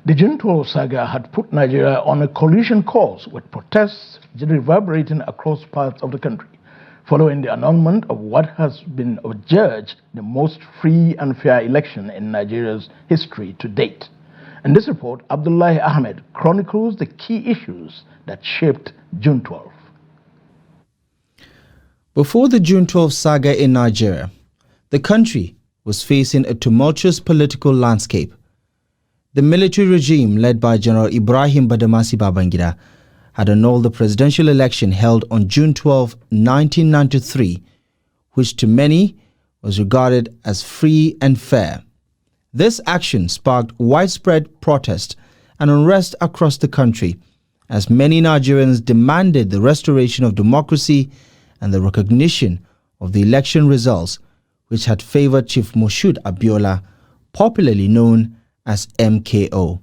The June 12 saga had put Nigeria on a collision course, with protests reverberating across parts of the country, following the annulment of what has been adjudged the most free and fair election in Nigeria's history to date. In this report, Abdullahi Ahmed chronicles the key issues that shaped June 12. Before the June 12 saga in Nigeria, the country was facing a tumultuous political landscape. The military regime led by General Ibrahim Badamasi Babangida had annulled the presidential election held on June 12, 1993, which to many was regarded as free and fair. This action sparked widespread protest and unrest across the country, as many Nigerians demanded the restoration of democracy and the recognition of the election results, which had favored Chief Moshood Abiola, popularly known as MKO.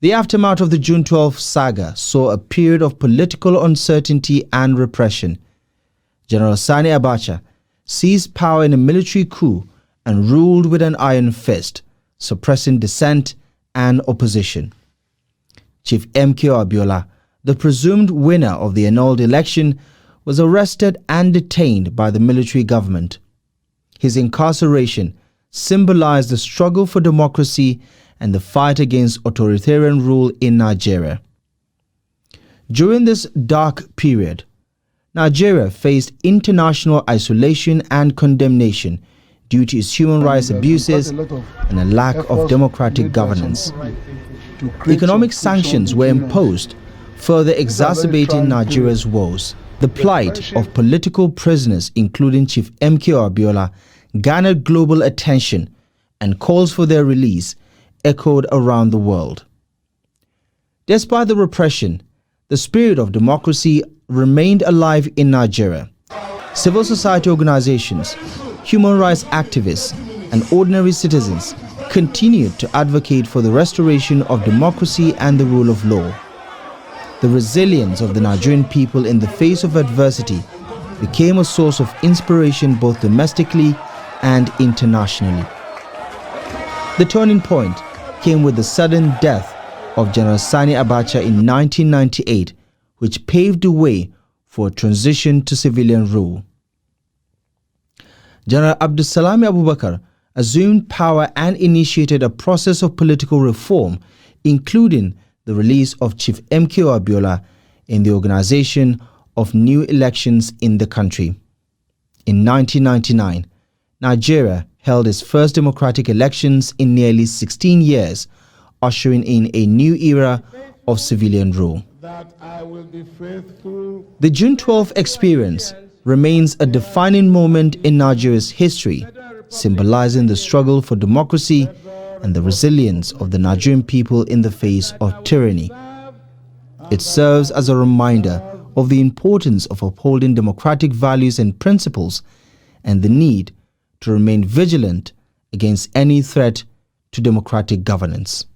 The aftermath of the June 12 saga saw a period of political uncertainty and repression. General Sani Abacha seized power in a military coup and ruled with an iron fist, suppressing dissent and opposition. Chief MKO Abiola, the presumed winner of the annulled election, was arrested and detained by the military government. His incarceration symbolized the struggle for democracy and the fight against authoritarian rule in Nigeria. During this dark period, Nigeria faced international isolation and condemnation due to its human rights abuses and a lack of democratic governance. Economic sanctions were imposed, further exacerbating Nigeria's woes. The plight of political prisoners, including Chief MKO Abiola, garnered global attention, and calls for their release echoed around the world. Despite the repression, the spirit of democracy remained alive in Nigeria. Civil society organizations, human rights activists, and ordinary citizens continued to advocate for the restoration of democracy and the rule of law. The resilience of the Nigerian people in the face of adversity became a source of inspiration both domestically and internationally. The turning point came with the sudden death of General Sani Abacha in 1998, which paved the way for a transition to civilian rule. General Abdusalam Abubakar assumed power and initiated a process of political reform, including the release of Chief MKO Abiola and the organization of new elections in the country. In 1999, Nigeria held its first democratic elections in nearly 16 years, ushering in a new era of civilian rule. The June 12 experience remains a defining moment in Nigeria's history, symbolizing the struggle for democracy and the resilience of the Nigerian people in the face of tyranny. It serves as a reminder of the importance of upholding democratic values and principles and the need to remain vigilant against any threat to democratic governance.